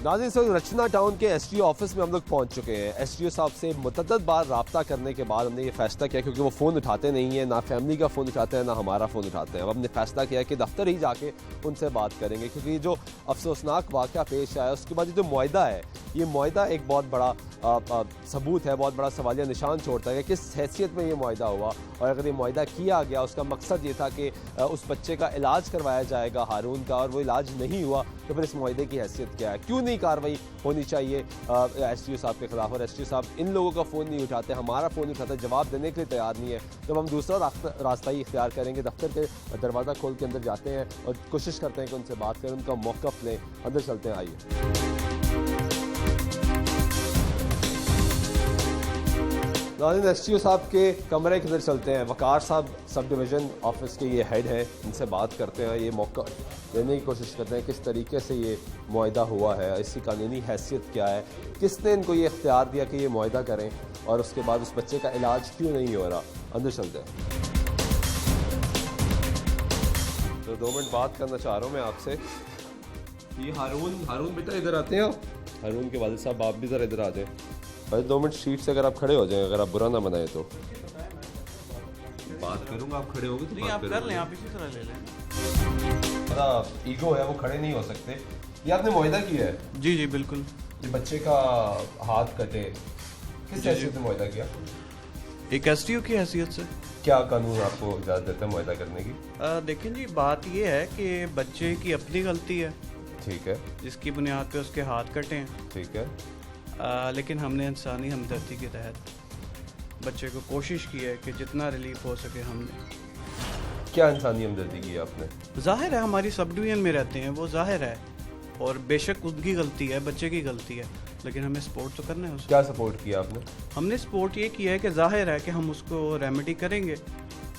नाज़रीन, इस वक्त रचना टाउन के एसडीओ ऑफिस में हम लोग पहुंच चुके हैं। एसडीओ साहब से मुतअद्दिद बार रब्ता करने के बाद हमने ये फैसला किया, क्योंकि वो फ़ोन उठाते नहीं है, ना फैमिली का फ़ोन उठाते हैं, ना हमारा फ़ोन उठाते हैं। अब हमने फैसला किया कि दफ्तर ही जाके उनसे बात करेंगे, क्योंकि ये जो अफसोसनाक वाक़या पेश आया उसके बाद ये जो मुआहदा है, ये मुआहदा एक बहुत बड़ा सबूत है, बहुत बड़ा सवालिया निशान छोड़ता है कि किस हैसियत में ये मुआहदा हुआ। और अगर ये मुआहदा किया गया, उसका मकसद ये था कि उस बच्चे का इलाज करवाया जाएगा हारून का, और वो इलाज नहीं हुआ, तो फिर इस मुआहदे की हैसियत क्या है? क्यों नहीं कार्रवाई होनी चाहिए एसडीओ साहब के खिलाफ? और एसडीओ साहब इन लोगों का फ़ोन नहीं उठाते, हमारा फ़ोन उठाते, जवाब देने के लिए तैयार नहीं है। जब हम दूसरा रास्ता ही इख्तियार करेंगे, दफ्तर के दरवाज़ा खोल के अंदर जाते हैं और कोशिश करते हैं कि उनसे बात करें, उनका मौक़िफ़ लें। अंदर चलते हैं, आइए। नाज़रीन, एसडीओ साहब के कमरे के अंदर चलते हैं। वकार साहब सब डिवीज़न ऑफिस के ये हेड हैं, इनसे बात करते हैं, ये मौका देने की कोशिश करते हैं किस तरीके से ये मुआहदा हुआ है, इसकी कानूनी हैसियत क्या है, किसने इनको ये इख्तियार दिया कि ये मुआहदा करें, और उसके बाद उस बच्चे का इलाज क्यों नहीं हो रहा। अंदर चलते हैं। तो 2 मिनट बात करना चाह रहा हूँ मैं आपसे। ये हारून बेटा इधर आते हैं। हारून के वालिद साहब, आप भी ज़रा इधर आ जाएँ। भाई 2 मिनट सीट से अगर आप खड़े हो जाएं, अगर आप बुरा ना बनाए तो। बात करूंगा, आप खड़े होगे तो नहीं, आप कर लें, आप इसी तरह ले लें। ईगो है, वो खड़े नहीं हो सकते। ये आपने मुआहदा किया है? जी जी बिल्कुल। ये बच्चे का हाथ कटे, किस हैसियत से मुआहदा किया? एक एसडीओ की हैसियत से। क्या कानून आपको इजाज़त देता है मुआहदा करने की? देखें जी, बात ये है कि बच्चे की अपनी गलती है, ठीक है, जिसकी बुनियाद पे उसके हाथ कटे हैं, ठीक है। लेकिन हमने इंसानी हमदर्दी के तहत बच्चे को कोशिश की है कि जितना रिलीफ हो सके हमने। क्या इंसानी हमदर्दी की है आपने? जाहिर है हमारी सब डिवीजन में रहते हैं, वो जाहिर है, और बेशक उनकी गलती है, बच्चे की गलती है, लेकिन हमें सपोर्ट तो करना है उसको। क्या सपोर्ट किया आपने? हमने सपोर्ट ये किया है कि जाहिर है कि हम उसको रेमेडी करेंगे।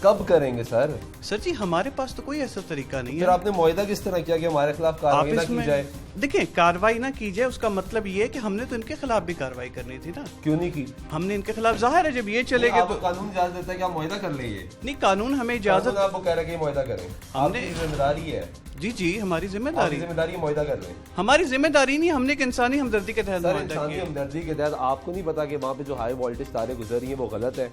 कब करेंगे सर? सर जी, हमारे पास तो कोई ऐसा तरीका नहीं फिर है। आपने मुआहदा किस तरह किया कि हमारे खिलाफ कार्रवाई ना की जाए? देखिए, कार्रवाई ना की जाए उसका मतलब ये है कि हमने तो इनके खिलाफ भी कार्रवाई करनी थी ना। क्यों नहीं की? हमने इनके खिलाफ, जाहिर है जब ये चलेंगे तो कानून इजाजत देता है कि आप मुआहदा कर लेंगे। नहीं, कानून हमें इजाजत, आपको कह रहे हैं कि मुआहदा करें, हमने जिम्मेदारी है। जी जी, हमारी जिम्मेदारी मुआहदा कर लें। हमारी जिम्मेदारी नहीं, हमने एक इंसानी हमदर्दी के तहत इंसानी हमदर्दी के तहत। आपको नहीं पता कि वहाँ पे जो हाई वोल्टेज तारें गुजर रही हैं वो गलत है?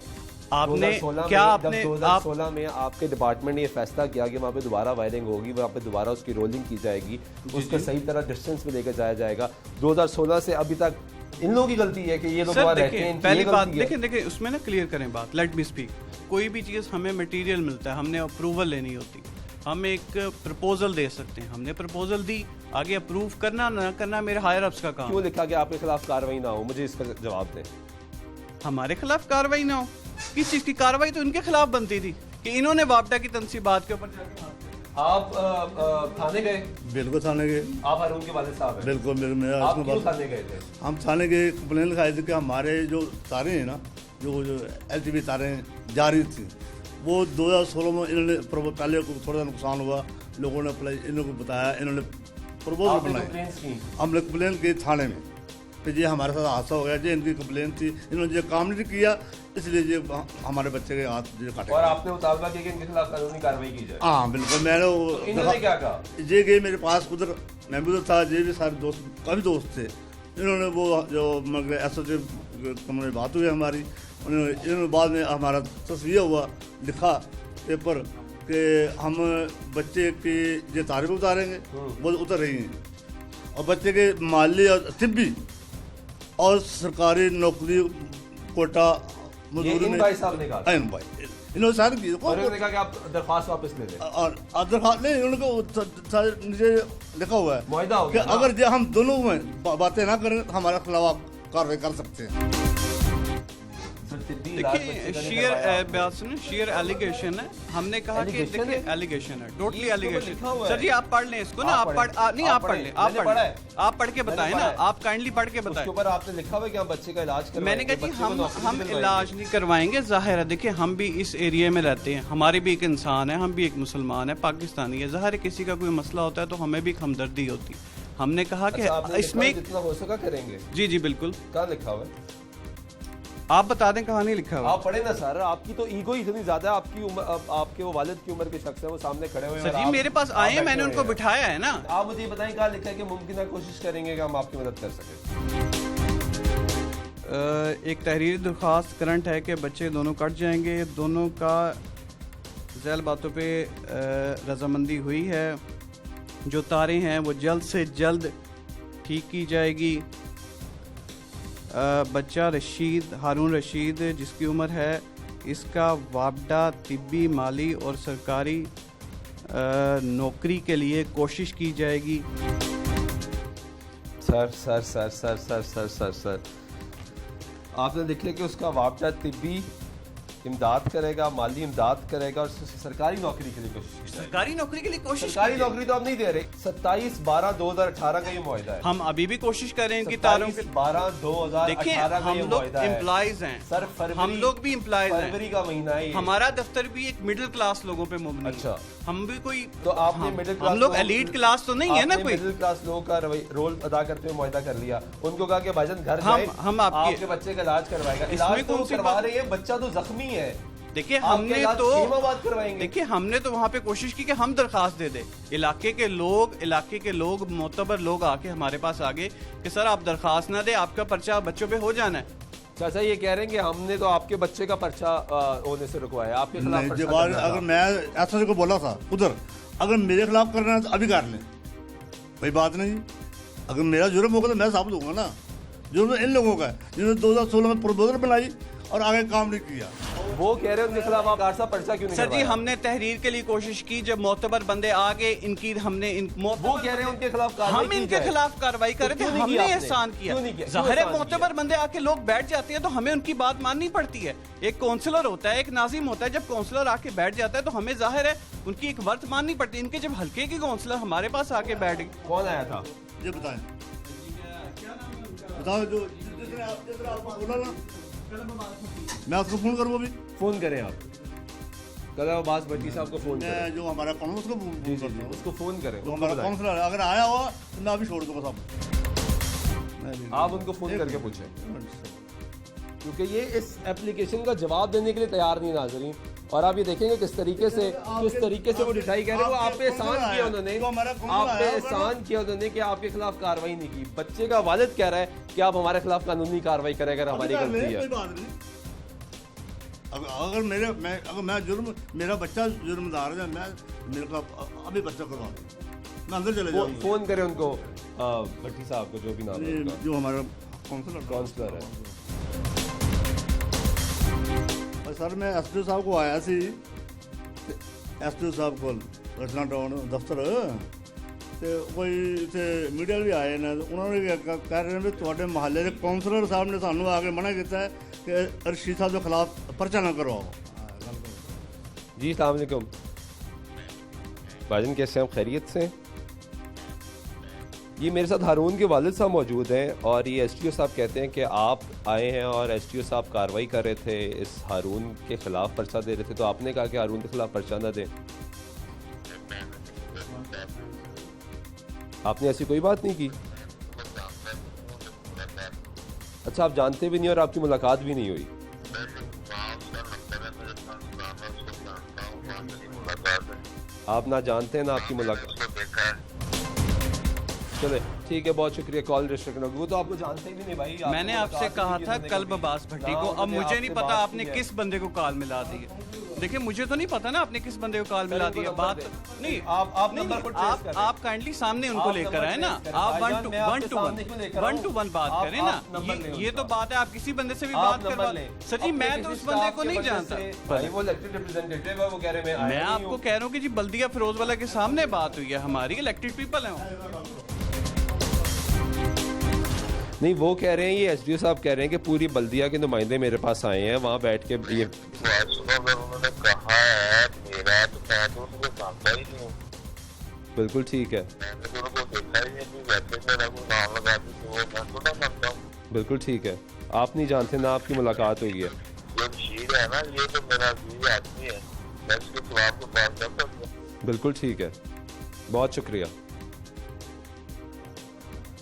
आपने क्या आपने 2016 में आपके डिपार्टमेंट ने ये फैसला किया कि वहाँ पे दोबारा वायरिंग होगी, वहाँ पे दोबारा उसकी रोलिंग की जाएगी, उसको सही तरह डिस्टेंस में लेकर जाया जाएगा। 2016 से अभी तक इन लोगों की गलती है कि ये लोग वहाँ रहते हैं। पहली बात देखिए उसमें ना क्लियर करें बात, लेट मी स्पीक। कोई भी चीज़ हमें मटेरियल मिलता है, हमने अप्रूवल लेनी होती, हम एक प्रपोजल दे सकते हैं, हमने प्रपोजल दी, आगे अप्रूव करना ना करना मेरे हायर अप्स का काम। क्यों लिखा कि आपके खिलाफ कार्रवाई ना हो? मुझे इसका जवाब दें। हमारे खिलाफ कार्रवाई ना हो? किस चीज़ की कार्रवाई? तो इनके खिलाफ बनती थी कि इन्होंने वापडा की तनसीबात के ऊपर जाके। आप थाने गए? बिल्कुल थाने गए। आप हारून के वालिद साहब हैं? बिल्कुल। आप क्यों थाने गए थे? हम थाने गए, कंप्लेन लिखाई थी कि हमारे जो तारें हैं ना, जो LTV तारें जा रही थी, वो 2016 में इन्होंने पहले थोड़ा सा नुकसान हुआ, लोगों ने अप्लाई, इन्होंने बताया, इन्होंने प्रपोजल बनाई, हमने कंप्लेन की थाने में कि ये हमारे साथ हादसा हो गया, जो इनकी कंप्लेन थी, इन्होंने जो काम नहीं किया, इसलिए ये हमारे बच्चे के हाथ जो काटे। और आपने मुतालबा किया कि इनके खिलाफ कानूनी कार्रवाई की जाए? हाँ बिल्कुल। मैंने इन्होंने क्या कहा? ये गए मेरे पास, उधर मैं भी उधर था, ये भी सारे दोस्त, काफ़ी दोस्त थे। इन्होंने वो जो SOC कमरे में बात हुई हमारी, इन्होंने बाद में हमारा तस्वीर हुआ, लिखा पेपर कि हम बच्चे की जो तारीफ उतारेंगे वो उतर रही हैं, और बच्चे के माली और तिब्बी और सरकारी नौकरी कोटा मजदूरी में भाई साहब ने कहा, इन्होंने सारी चीज़ देखा कि आप दरख्वास्त वापस ले लें, और दरख्वास्त नहीं, उनको नीचे लिखा हुआ है मुआहदा हो कि गया अगर जो हम दोनों में बातें ना करें तो हमारे खिलाफ आप कार्रवाई कर सकते हैं। देखिए, शेयर एलिगेशन है, हमने कहा कि देखिए एलिगेशन है, टोटली एलिगेशन। सर जी आप पढ़ लें इसको ना, आप पढ़ के बताएं ना, आप काइंडली पढ़ के बताएं। ऊपर आपने लिखा हुआ है कि हम बच्चे का इलाज करवाएंगे। मैंने कहा जी हम इलाज नहीं करवाएंगे, जाहिर है, देखिए हम भी इस एरिया में रहते हैं, हमारे भी एक इंसान है, हम भी एक मुसलमान है, पाकिस्तानी है, जाहिर है किसी का कोई मसला होता है तो हमें भी हमदर्दी होती है। हमने कहा कि इसमें जितना हो सका करेंगे। जी जी बिल्कुल। क्या लिखा हुआ है? आप बता दें कहाँ नहीं लिखा हुआ। आप पढ़े ना सर, आपकी तो ईगो ही इतनी ज्यादा है, आपकी उम्र, आपके वो वालिद की उम्र के शख्स है, वो सामने खड़े हुए हैं। सर जी मेरे पास आए हैं, मैंने उनको बिठाया है ना। आप मुझे बताएं कहाँ लिखा है कि मुमकिन कोशिश करेंगे कि हम आपकी मदद कर सकें। एक तहरीरी दरख्वास्त करंट है कि बच्चे दोनों कट जाएंगे, दोनों का ज़ैल बातों पे रजामंदी हुई है, जो तारें हैं वो जल्द से जल्द ठीक की जाएगी। बच्चा रशीद, हारून रशीद जिसकी उम्र है, इसका वापडा तिब्बी, माली और सरकारी नौकरी के लिए कोशिश की जाएगी। Sir sir sir sir sir sir sir sir आपने लिख लिया कि उसका वापडा तिब्बी इमदाद करेगा, माली इमदाद करेगा और सरकारी नौकरी के लिए कोशिश की जाएगी। सरकारी नौकरी के लिए कोशिश, सरकारी नौकरी तो आप नहीं दे रहे। 27/12/2018 का ये मुआहिदा है। हम अभी भी कोशिश कर रहे हैं कि तारों के 27/12/2018 देखिए का हम ये लोग मुआहिदा है। एम्प्लॉइज हैं सर फरवरी, हम लोग भी एम्प्लॉइज हैं, फरवरी का महीना है ये। हमारा दफ्तर भी एक मिडिल क्लास लोगों पे मुबनी है। अच्छा, हम भी कोई तो आपने मिडिल क्लास, हम लोग एलीट क्लास तो नहीं है ना कोई। मिडिल क्लास लोगों का रोल अदा करते हुए मुआहिदा कर लिया, उनको कहा कि भाईजान घर जाए, हम आपके बच्चे का इलाज करवाएगा। इसमें इलाज कौन तो सी करवा बात? रहे हैं, बच्चा तो जख्मी है। देखिए हमने तो देखिए हमने तो वहाँ पे कोशिश की कि हम दरखास्त दे दे, इलाके के लोग मोतबर लोग आके हमारे पास आ गए कि सर आप दरखास्त ना दे, आपका पर्चा बच्चों पे हो जाना है। चाचा ये कह रहे हैं कि हमने तो आपके बच्चे का पर्चा होने से रुकवाया, आपके खिलाफ पर्चा करना था। अगर मैं ऐसा को बोला था उधर, अगर मेरे खिलाफ करना है तो अभी कर लें, कोई बात नहीं। अगर मेरा जुर्म होगा तो मैं साबित दूंगा ना। जुर्म इन लोगों का है जिन्होंने 2016 में प्रपोजल बनाई और आगे काम नहीं किया। वो कह रहे हैं उनके खिलाफ आप आरसा पर्चा क्यों नहीं सर जी करवाया? हमने तहरीर के लिए कोशिश की, जब मोतबर बंदे आ गए इनकी हमने वो कह रहे हैं उनके खिलाफ कार्रवाई हम की इनके जाए। खिलाफ कार्रवाई कर रहे थे, क्यों नहीं हमने किया आपने? एहसान क्यों नहीं किया। किया? जाहिर है क्यों एहसान मोतबर बंदे आके लोग बैठ जाते हैं तो हमें उनकी बात माननी पड़ती है। एक काउंसलर होता है, एक नाजिम होता है, जब काउंसलर आके बैठ जाता है तो हमें जाहिर है उनकी एक वर्त माननी पड़ती है। इनके जब हल्के के काउंसलर हमारे पास आके बैठ गए। कौन आया था? ये बताएं, बताओ जो जिसने आपको बोला ना, मैं उसको फोन करूँ अभी। फोन करें आप, कल अब्बास भट्टी साहब को फोन करें। मैं जो हमारा काउंसलर उसको जी फोन जी करता जी हूँ। उसको फोन करें, जो उसको हमारा बताएं। काउंसलर है, अगर आया हुआ तो मैं अभी छोड़ दूंगा सब। आप उनको फोन करके पूछें, क्योंकि ये इस एप्लीकेशन का जवाब देने के लिए तैयार नहीं नाज़रीन। और आप ये देखेंगे किस तरीके से वो डिसाई कह रहे हैं। वो आप पे एहसान किया उन्होंने, आप पे एहसान किया उन्होंने कि आपके खिलाफ कार्रवाई नहीं की। बच्चे का वालिद कह रहा है कि आप हमारे खिलाफ कानूनी कार्रवाई करें अगर हमारी गलती है। कोई बात नहीं। अगर मैं जुर्म, मेरा बच्चा जुर्मदार है, मैं मेरे खिलाफ अभी बच्चा करवा दूं, मैं अंदर चले जाऊंगा। फोन करें उनको, भट्टी साहब को, जो भी नाम है उनका, जो हमारा काउंसलर है। सर मैं एसडीओ साहब को आया सी, एसडीओ साहब को रचना टाउन दफ्तर ਤੇ ਕੋਈ ਇੱਥੇ ਮੀਡੀਆ ਵੀ ਆਏ ਨੇ, ਉਹਨਾਂ ਨੇ ਵੀ ਕਹਿ ਰਹੇ ਨੇ ਵੀ ਤੁਹਾਡੇ ਮਹੱਲੇ ਦੇ ਕਾਉਂਸਲਰ ਸਾਹਿਬ ਨੇ ਸਾਨੂੰ ਆ ਕੇ ਮਨਾ ਕੀਤਾ ਹੈ ਕਿ ਰਸ਼ੀਦ ਸਾਹਿਬ ਦੇ ਖਿਲਾਫ ਪਰਚਾ ਨਾ ਕਰਵਾਓ। जी अस्सलाम वालेकुम भाईजान, कैसे हैं आप? खैरियत से? ये मेरे साथ हारून के वालिद साहब मौजूद हैं और ये एसटीओ साहब कहते हैं कि आप आए हैं और एसटीओ साहब कार्रवाई कर रहे थे, इस हारून के खिलाफ पर्चा दे रहे थे, तो आपने कहा कि हारून के खिलाफ पर्चा ना दें। आपने ऐसी कोई बात नहीं की? अच्छा, आप जानते भी नहीं और आपकी मुलाकात भी नहीं हुई? आप ना जानते हैं ना आपकी मुलाकात। चले ठीक है, बहुत शुक्रिया कॉल रजिस्टर करने। वो तो आपको जानते भी नहीं भाई। मैंने आपसे कहा था कल अब्बास भट्टी को, अब मुझे नहीं पता आपने किस बंदे को कॉल मिला दी है। देखिए मुझे तो नहीं पता ना आपने किस बंदे को कॉल मिला दी है। बात नहीं, आप काइंडली सामने उनको लेकर आए ना, आप 1 to 1 बात करें ना। ये तो बात है, आप किसी बंदे से भी बात करवा लें। सर जी मैं तो उस बंदे को नहीं जानता, वो इलेक्टेड रिप्रेजेंटेटिव है, वो कह रहे मैं आपको कह रहा हूँ कि जी बल्दिया फिरोजवाला के सामने बात हुई है, हमारी इलेक्टेड पीपल है। नहीं, वो कह रहे हैं, ये एसडीओ साहब कह रहे हैं कि पूरी बल्दिया के नुमाइंदे मेरे पास आए हैं, वहाँ बैठ के ये उन्होंने कहा है मेरा तो मैं तो उनको जानता ही नहीं हूँ। बिल्कुल ठीक है, मैंने तो उनको देखा ही नहीं कि वैसे मेरा कोई नाम लगा दी तो वो मैं तो ना जानता हूँ। बिल्कुल ठीक है, आप नहीं जानते ना आपकी मुलाकात हुई है। ये शीर है ना, ये तो मेरा अजीज आदमी है, मैं इसके खिलाफ तो बात कर सकता हूँ। बिल्कुल ठीक है, बहुत शुक्रिया।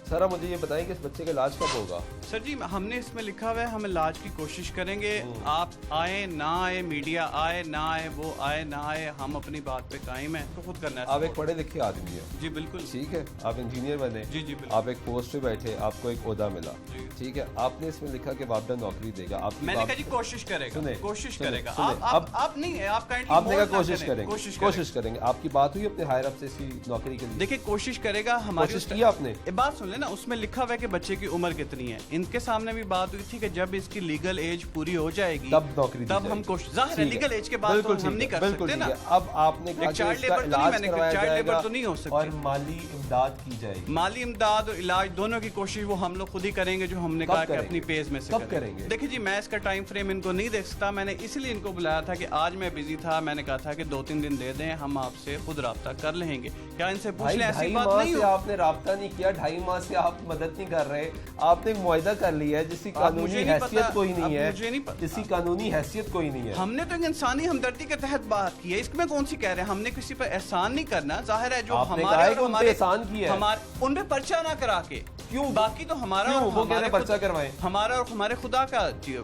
सर आप मुझे ये बताएं कि इस बच्चे का इलाज कब होगा? सर जी हमने इसमें लिखा हुआ है हम इलाज की कोशिश करेंगे। आप आए ना आए, मीडिया आए ना आए, वो आए ना आए, हम अपनी बात पे कायम है तो खुद करना है। आप एक पढ़े लिखे आदमी है, जी बिल्कुल ठीक है, आप इंजीनियर बने, जी जी बिल्कुल। आप एक पोस्ट पे बैठे, आपको एक ओहदा मिला, ठीक है, आपने इसमें लिखा कि वापडा नौकरी देगा, आपकी मैंने कहा जी कोशिश करेगा, सुने, कोशिश सुने, करेगा। सुने, आप नहीं है, आप काइंडली आपने कहा बोल ना कोशिश करें, करेंगे, कोशिश करेंगे। आपकी बात हुई अपने हायर अप से इसकी नौकरी के लिए? देखिए कोशिश करेगा, हमारी कोशिश की आपने? बात सुन लेना, उसमें लिखा हुआ है कि बच्चे की उम्र कितनी है। इनके सामने भी बात हुई थी कि जब इसकी लीगल एज पूरी हो जाएगी तब नौकरी दी तब जाएगी। हम कोशिश, जाहिर है लीगल एज के बाद तो हम नहीं कर सकते ना। अब आपने कहा कि चाइल्ड इसका लेबर तो नहीं, इलाज मैंने करवाया चाइल्ड लेबर जाएगा तो नहीं हो सकती और माली इमदाद की जाएगी। माली इमदाद और इलाज दोनों की कोशिश वो हम लोग खुद ही करेंगे, जो हमने कब कहा कि करेंगे? अपनी पेज में से कब करेंगे? देखिए जी मैं इसका टाइम फ्रेम इनको नहीं दे सकता, मैंने इसलिए इनको बुलाया था कि आज मैं बिजी था, मैंने कहा था कि 2-3 दिन दे दें, हम आपसे खुद रब्ता कर लेंगे। क्या इनसे पूछ लें? ऐसी बात नहीं से हो। आपने राब्ता नहीं किया, 2.5 माह से आप मदद नहीं कर रहे, आपने एक मुआहदा कर लिया है जिसकी कानूनी मुझे नहीं हैसियत पता, कोई नहीं अब है, मुझे नहीं पता। जिसकी कानूनी हैसियत कोई नहीं है। हमने तो एक इंसानी हमदर्दी के तहत बात की है, इसमें कौन सी कह रहे हैं, हमने किसी पर एहसान नहीं करना। जाहिर है जो आपने हमारे कहा है और कि उन पे हमारे एहसान किया है। हमारे उन पे पर्चा ना करा के, क्यों? बाकी तो हमारा क्यों? और वो कह रहे हमारे हैं पर्चा खुद- करवाएं। हमारा और हमारे खुदा का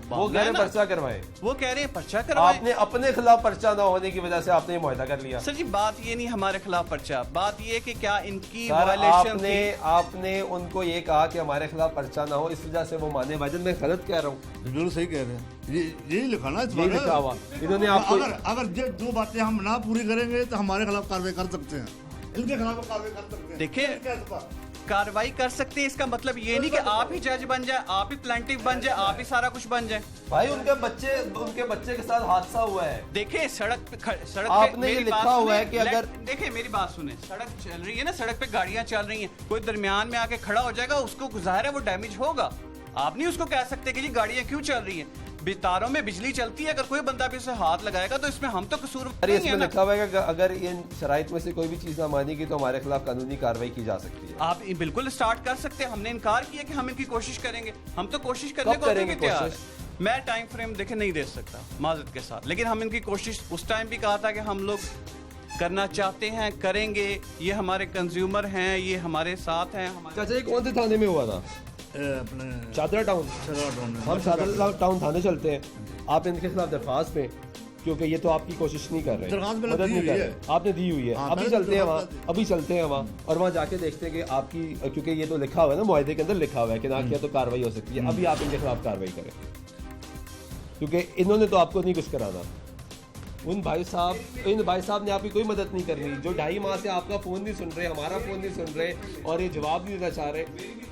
वो कह रहे हैं पर्चा करवाएं, वो कह रहे हैं पर्चा करवाएं। आपने अपने खिलाफ पर्चा ना होने की वजह से आपने ये मुआहदा कर लिया। सर जी बात ये नहीं हमारे खिलाफ पर्चा, बात ये कि क्या इनकी सर, वायलेशन आपने उनको ये कहा कि हमारे खिलाफ पर्चा ना हो, इस वजह से वो माने। भाईजान मैं गलत कह रहा हूँ? बिल्कुल सही कह रहे हैं, यही लिखा ना इस यही बार। लिखा हुआ इन्होंने आपको। अगर ये 2 बातें हम ना पूरी करेंगे तो हमारे खिलाफ कार्रवाई कर सकते हैं, इनके खिलाफ कार्रवाई कर सकते हैं। देखिए कार्रवाई कर सकते हैं, इसका मतलब ये नहीं कि आप ही जज बन जाए, आप ही प्लांटिव बन जाए, आप ही सारा कुछ बन जाए। भाई उनके बच्चे के साथ हादसा हुआ है। देखिए सड़क पे आपने ये मेरी लिखा बात हुआ है सुने, कि अगर- देखिए मेरी बात सुने, सड़क चल रही है ना, सड़क पे गाड़ियां चल रही हैं, कोई दरमियान में आके खड़ा हो जाएगा, उसको गुजारा है वो डैमेज होगा। आप नहीं उसको कह सकते कि जी गाड़ियां क्यों चल रही हैं, तारों में बिजली चलती है, अगर कोई बंदा भी उसे हाथ लगाएगा तो इसमें हम तो कसूर अरे नहीं इसमें है ना। लिखा हुआ है कि अगर इन शराइत में से कोई भी चीज ना मानेगी तो हमारे खिलाफ कानूनी कार्रवाई की जा सकती है। आप बिल्कुल स्टार्ट कर सकते हैं, हमने इनकार किया कि हम इनकी कोशिश करेंगे, हम तो कोशिश करने कब को अभी करेंगे भी तैयार कोशिश? हैं। मैं टाइम फ्रेम देखे नहीं दे सकता माजरत के साथ, लेकिन हम इनकी कोशिश उस टाइम भी कहा था कि हम लोग करना चाहते हैं, करेंगे, ये हमारे कंज्यूमर हैं, ये हमारे साथ हैं। चाचा ये कौन से थाने में हुआ था? अपने चादरा टाउन। हम चादरा टाउन थाने चलते हैं, आप इनके खिलाफ दरखास्त में, क्योंकि ये तो आपकी कोशिश नहीं कर रहे, दरखास्त मैंने मदद दी नहीं हुई कर है। रहे, आपने दी हुई है। हाँ, अभी मैंने चलते हैं वहाँ, दरखास्त अभी चलते हैं वहाँ और वहाँ जाके देखते हैं कि आपकी, क्योंकि ये तो लिखा हुआ है ना मुआहदे के अंदर, लिखा हुआ है कि ना किया तो कार्रवाई हो सकती है। अभी आप इनके खिलाफ कार्रवाई करें, क्योंकि इन्होंने तो आपको नहीं कुछ कराना। इन भाई साहब ने आपकी कोई मदद नहीं करनी, जो 2.5 माह से आपका फोन नहीं सुन रहे, हमारा फोन नहीं सुन रहे और ये जवाब नहीं देना चाह रहे।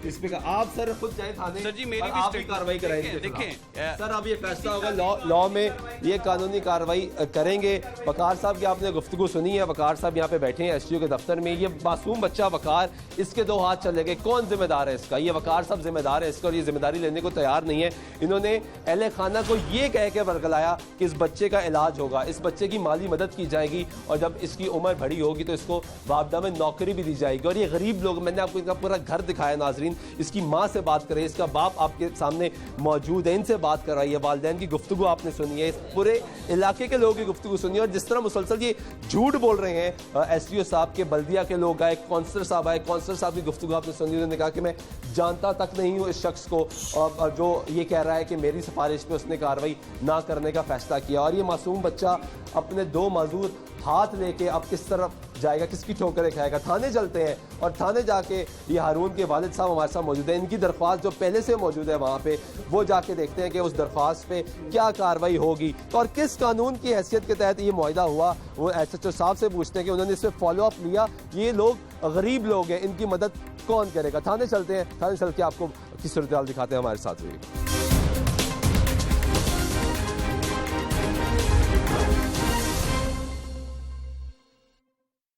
इस पे आप सर खुद जाए थाने, सर जी मेरी और भी आप ही स्टेटमेंट- कार्रवाई कराएंगे। देखें सर अब ये फैसला होगा लॉ में, ये कानूनी कार्रवाई करेंगे। वकार साहब की आपने गुफ्तगू सुनी है, वकार साहब यहाँ पे बैठे हैं STO के दफ्तर में। ये मासूम बच्चा वकार, इसके 2 हाथ चले गए, कौन जिम्मेदार है इसका? ये वकार साहब जिम्मेदार है इसका, और ये जिम्मेदारी लेने को तैयार नहीं है। इन्होंने अहले खाना को ये कह के बरगलाया कि इस बच्चे का इलाज होगा, इस बच्चे की माली मदद की जाएगी, और जब इसकी उम्र बड़ी होगी तो इसको वापडा में नौकरी भी दी जाएगी। और ये गरीब लोग, मैंने आपको इनका पूरा घर दिखाया नाजरीन, इसकी माँ से बात करें, इसका बाप आपके सामने मौजूद है, इनसे बात कराइए, वालिदैन की गुफ्तगू आपने सुनी है, इस पूरे इलाके के लोगों की गुफ्तगू सुनी है। और जिस तरह मुसलसल ये झूठ बोल रहे हैं, SDO साहब के बल्दिया के लोग आए, काउंसलर साहब आए, काउंसलर साहब की गुफ्तगू आपने सुनी, उन्होंने कहा कि मैं जानता तक नहीं हूँ इस शख्स को, और जो ये कह रहा है कि मेरी सिफारिश पे उसने कार्रवाई ना करने का फैसला किया। और ये मासूम बच्चा अपने 2 माजूर हाथ लेके अब किस तरफ जाएगा, किसकी ठोकरें खाएगा? थाने चलते हैं, और थाने जाके ये हारून के वालिद साहब हमारे साथ मौजूद हैं, इनकी दरख्वास्त जो पहले से मौजूद है वहाँ पे, वो जाके देखते हैं कि उस दरख्वास्त पे क्या कार्रवाई होगी और किस कानून की हैसियत के तहत ये मुआहदा हुआ। वो SHO साहब से पूछते हैं कि उन्होंने इस पर फॉलो अप लिया। ये लोग गरीब लोग हैं, इनकी मदद कौन करेगा? थाने चलते हैं, थाने चल के आपको की सूरत हाल दिखाते हैं, हमारे साथ हुई।